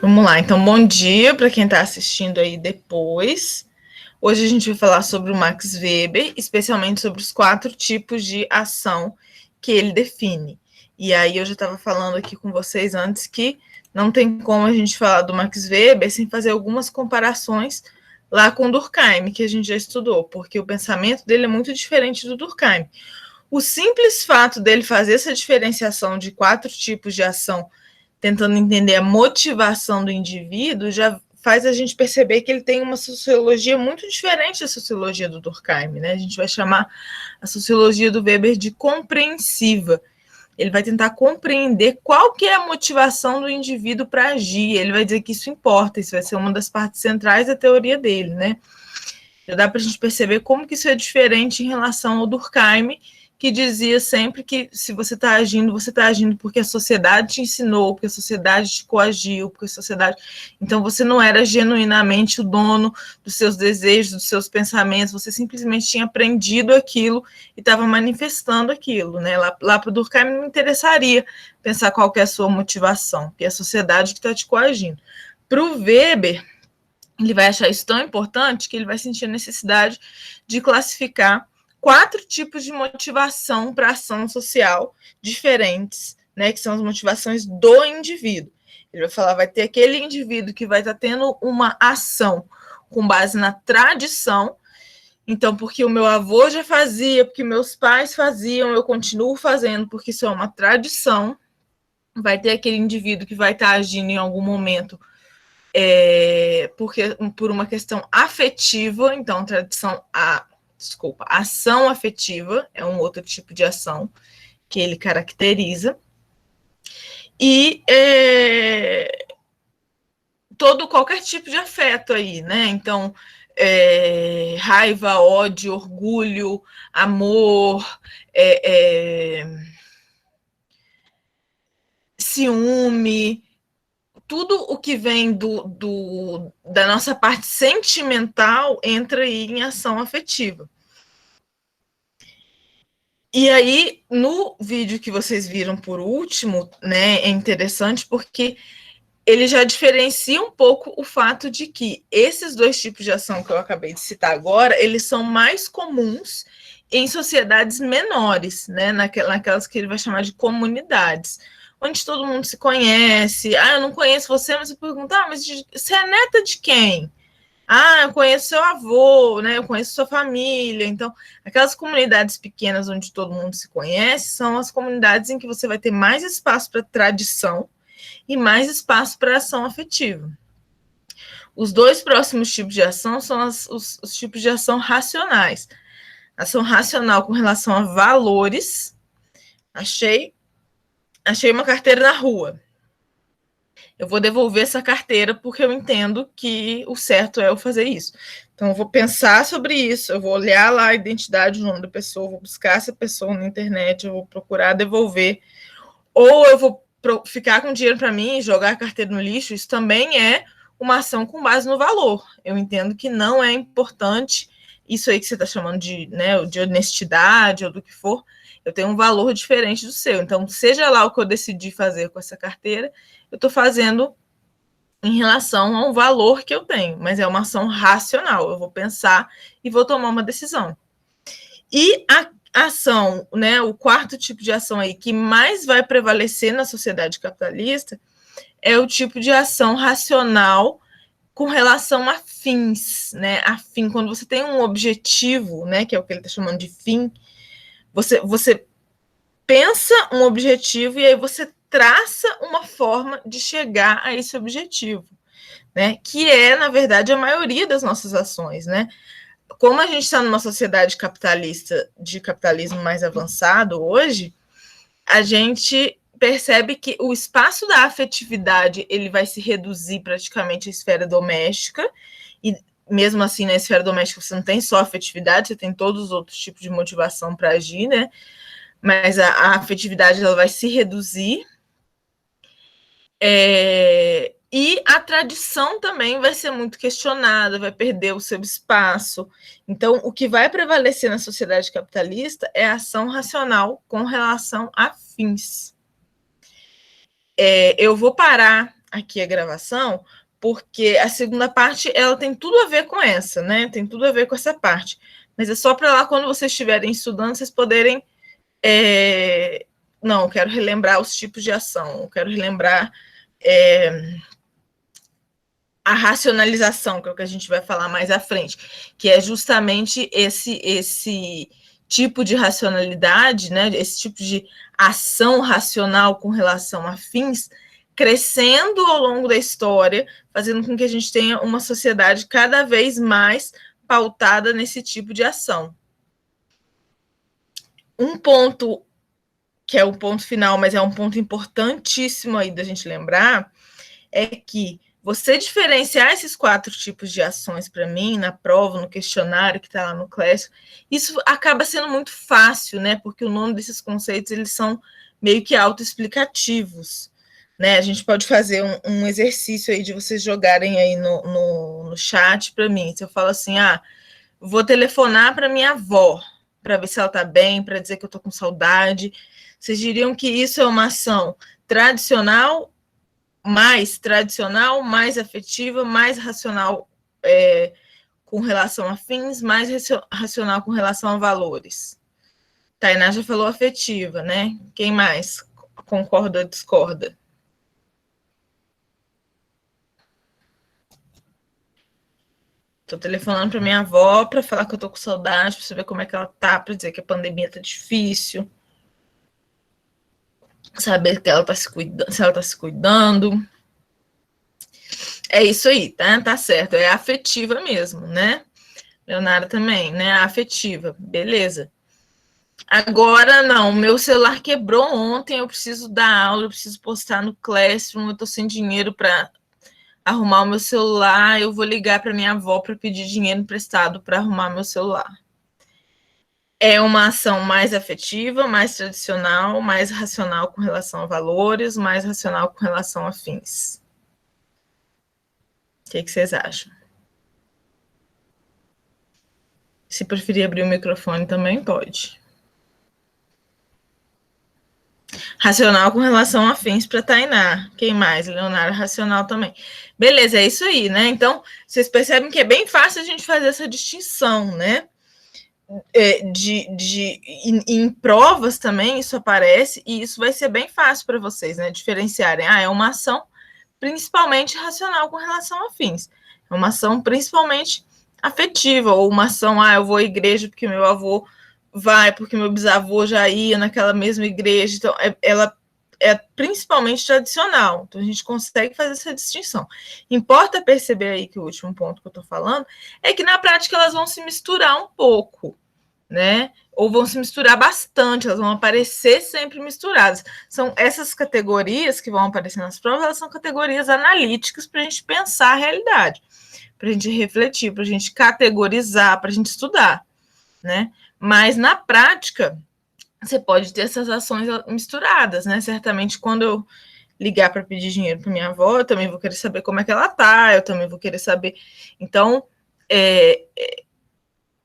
Vamos lá, então, bom dia para quem está assistindo aí depois. Hoje a gente vai falar sobre o Max Weber, especialmente sobre os 4 tipos de ação que ele define. E aí eu já estava falando aqui com vocês antes que não tem como a gente falar do Max Weber sem fazer algumas comparações lá com o Durkheim, que a gente já estudou, porque o pensamento dele é muito diferente do Durkheim. O simples fato dele fazer essa diferenciação de 4 tipos de ação, tentando entender a motivação do indivíduo, já faz a gente perceber que ele tem uma sociologia muito diferente da sociologia do Durkheim, né? A gente vai chamar a sociologia do Weber de compreensiva. Ele vai tentar compreender qual que é a motivação do indivíduo para agir. Ele vai dizer que isso importa, isso vai ser uma das partes centrais da teoria dele, né? Já dá para a gente perceber como que isso é diferente em relação ao Durkheim, que dizia sempre que se você está agindo porque a sociedade te ensinou, porque a sociedade te coagiu, porque a sociedade... Então, você não era genuinamente o dono dos seus desejos, dos seus pensamentos, você simplesmente tinha aprendido aquilo e estava manifestando aquilo, né? Lá para o Durkheim não me interessaria pensar qual que é a sua motivação, porque é a sociedade que está te coagindo. Para o Weber, ele vai achar isso tão importante que ele vai sentir a necessidade de classificar 4 tipos de motivação para ação social diferentes, né, que são as motivações do indivíduo. Ele vai falar, vai ter aquele indivíduo que vai estar tendo uma ação com base na tradição, então, porque o meu avô já fazia, porque meus pais faziam, eu continuo fazendo, porque isso é uma tradição. Vai ter aquele indivíduo que vai estar agindo em algum momento porque por uma questão afetiva, então ação afetiva é um outro tipo de ação que ele caracteriza, e qualquer tipo de afeto aí, né? Então, raiva, ódio, orgulho, amor, ciúme, tudo o que vem da nossa parte sentimental entra aí em ação afetiva. E aí, no vídeo que vocês viram por último, né, é interessante porque ele já diferencia um pouco o fato de que esses 2 tipos de ação que eu acabei de citar agora, eles são mais comuns em sociedades menores, né, naquelas que ele vai chamar de comunidades, onde todo mundo se conhece. Ah, eu não conheço você, mas eu pergunto, mas você é neta de quem? Ah, eu conheço seu avô, né? Eu conheço sua família. Então, aquelas comunidades pequenas onde todo mundo se conhece são as comunidades em que você vai ter mais espaço para tradição e mais espaço para ação afetiva. Os 2 próximos tipos de ação são os tipos de ação racionais. Ação racional com relação a valores. Achei uma carteira na rua. Eu vou devolver essa carteira porque eu entendo que o certo é eu fazer isso. Então, eu vou pensar sobre isso, eu vou olhar lá a identidade, o nome da pessoa, vou buscar essa pessoa na internet, eu vou procurar devolver. Ou eu vou ficar com dinheiro para mim e jogar a carteira no lixo. Isso também é uma ação com base no valor. Eu entendo que não é importante isso aí que você está chamando de, né, de honestidade ou do que for. Eu tenho um valor diferente do seu. Então, seja lá o que eu decidi fazer com essa carteira, eu estou fazendo em relação ao valor que eu tenho, mas é uma ação racional. Eu vou pensar e vou tomar uma decisão. E a ação, né, o 4º tipo de ação aí que mais vai prevalecer na sociedade capitalista é o tipo de ação racional com relação a fins, né? A fim, quando você tem um objetivo, né, que é o que ele está chamando de fim, você pensa um objetivo e aí você traça uma forma de chegar a esse objetivo, né? Que é, na verdade, a maioria das nossas ações, né? Como a gente está numa sociedade capitalista, de capitalismo mais avançado hoje, a gente percebe que o espaço da afetividade ele vai se reduzir praticamente à esfera doméstica, e mesmo assim na esfera doméstica você não tem só afetividade, você tem todos os outros tipos de motivação para agir, né? Mas a afetividade ela vai se reduzir, e a tradição também vai ser muito questionada, vai perder o seu espaço. Então, o que vai prevalecer na sociedade capitalista é a ação racional com relação a fins. Eu vou parar aqui a gravação, porque a segunda parte, ela tem tudo a ver com essa, né? Tem tudo a ver com essa parte. Mas é só para lá, quando vocês estiverem estudando, vocês poderem... Não, quero relembrar os tipos de ação, quero relembrar a racionalização, que é o que a gente vai falar mais à frente, que é justamente esse tipo de racionalidade, né, esse tipo de ação racional com relação a fins, crescendo ao longo da história, fazendo com que a gente tenha uma sociedade cada vez mais pautada nesse tipo de ação. Um ponto que é o ponto final, mas é um ponto importantíssimo aí da gente lembrar, é que você diferenciar esses 4 tipos de ações para mim, na prova, no questionário que está lá no Class, isso acaba sendo muito fácil, né? Porque o nome desses conceitos, eles são meio que autoexplicativos, né? A gente pode fazer um exercício aí de vocês jogarem aí no chat para mim. Se eu falo assim, vou telefonar para minha avó, para ver se ela está bem, para dizer que eu estou com saudade. Vocês diriam que isso é uma ação tradicional, mais afetiva, mais racional com relação a fins, mais racional com relação a valores. Tainá já falou afetiva, né? Quem mais concorda ou discorda? Tô telefonando para minha avó para falar que eu tô com saudade, para saber como é que ela tá, para dizer que a pandemia tá difícil. Saber que ela tá se cuidando, se ela tá se cuidando. É isso aí, tá certo. É afetiva mesmo, né? Leonara também, né? Afetiva, beleza. Agora, não, meu celular quebrou ontem, eu preciso dar aula, eu preciso postar no Classroom, eu tô sem dinheiro para arrumar o meu celular, eu vou ligar para minha avó para pedir dinheiro emprestado para arrumar meu celular. É uma ação mais afetiva, mais tradicional, mais racional com relação a valores, mais racional com relação a fins. O que vocês acham? Se preferir abrir o microfone também pode. Racional com relação a fins para Tainá. Quem mais? Leonardo, racional também. Beleza, é isso aí, né? Então, vocês percebem que é bem fácil a gente fazer essa distinção, né? Em provas também isso aparece, e isso vai ser bem fácil para vocês, né? Diferenciarem. É uma ação principalmente racional com relação a fins. É uma ação principalmente afetiva, ou uma ação, eu vou à igreja porque meu avô vai, porque meu bisavô já ia naquela mesma igreja. Então, ela é principalmente tradicional. Então, a gente consegue fazer essa distinção. Importa perceber aí que o último ponto que eu estou falando é que, na prática, elas vão se misturar um pouco, né? Ou vão se misturar bastante, elas vão aparecer sempre misturadas. São essas categorias que vão aparecer nas provas, elas são categorias analíticas para a gente pensar a realidade, para a gente refletir, para a gente categorizar, para a gente estudar, né? Mas, na prática, você pode ter essas ações misturadas, né? Certamente, quando eu ligar para pedir dinheiro para minha avó, eu também vou querer saber como é que ela tá, eu também vou querer saber. Então,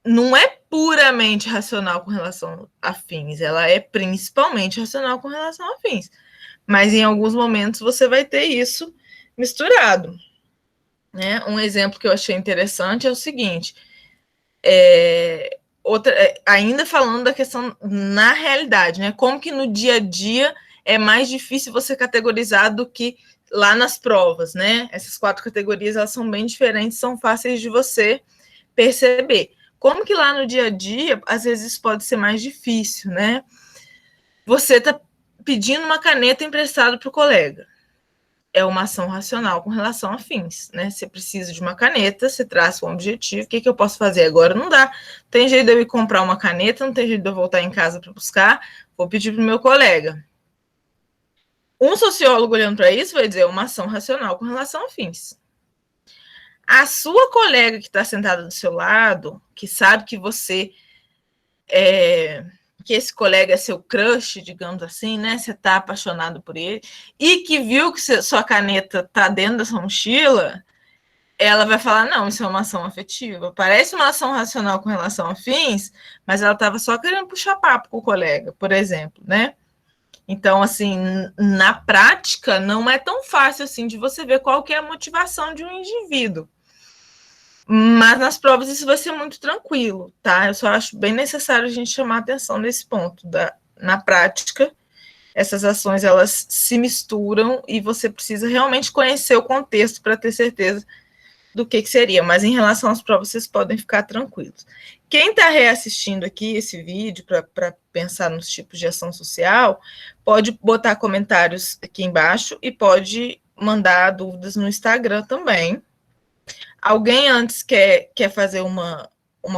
não é puramente racional com relação a fins, ela é principalmente racional com relação a fins. Mas, em alguns momentos, você vai ter isso misturado, né? Um exemplo que eu achei interessante é o seguinte, ainda falando da questão na realidade, né? Como que no dia a dia é mais difícil você categorizar do que lá nas provas, né? Essas 4 categorias, elas são bem diferentes, são fáceis de você perceber. Como que lá no dia a dia, às vezes pode ser mais difícil, né? Você está pedindo uma caneta emprestada para o colega. É uma ação racional com relação a fins, né? Você precisa de uma caneta, você traça um objetivo, o que eu posso fazer agora? Não dá. Tem jeito de eu ir comprar uma caneta, não tem jeito de eu voltar em casa para buscar, vou pedir para o meu colega. Um sociólogo olhando para isso vai dizer uma ação racional com relação a fins. A sua colega que está sentada do seu lado, que sabe que você que esse colega é seu crush, digamos assim, né? Você está apaixonado por ele, e que viu que sua caneta está dentro dessa mochila, ela vai falar, não, isso é uma ação afetiva. Parece uma ação racional com relação a fins, mas ela estava só querendo puxar papo com o colega, por exemplo, né? Então, assim, na prática, não é tão fácil assim de você ver qual que é a motivação de um indivíduo. Mas nas provas isso vai ser muito tranquilo, tá? Eu só acho bem necessário a gente chamar atenção nesse ponto. Na prática, essas ações elas se misturam e você precisa realmente conhecer o contexto para ter certeza do que seria. Mas em relação às provas, vocês podem ficar tranquilos. Quem está reassistindo aqui esse vídeo para pensar nos tipos de ação social, pode botar comentários aqui embaixo e pode mandar dúvidas no Instagram também. Alguém antes quer fazer uma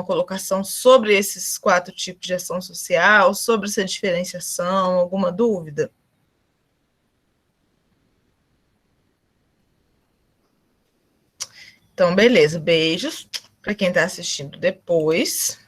colocação sobre esses 4 tipos de ação social, sobre essa diferenciação, alguma dúvida? Então, beleza. Beijos para quem está assistindo depois.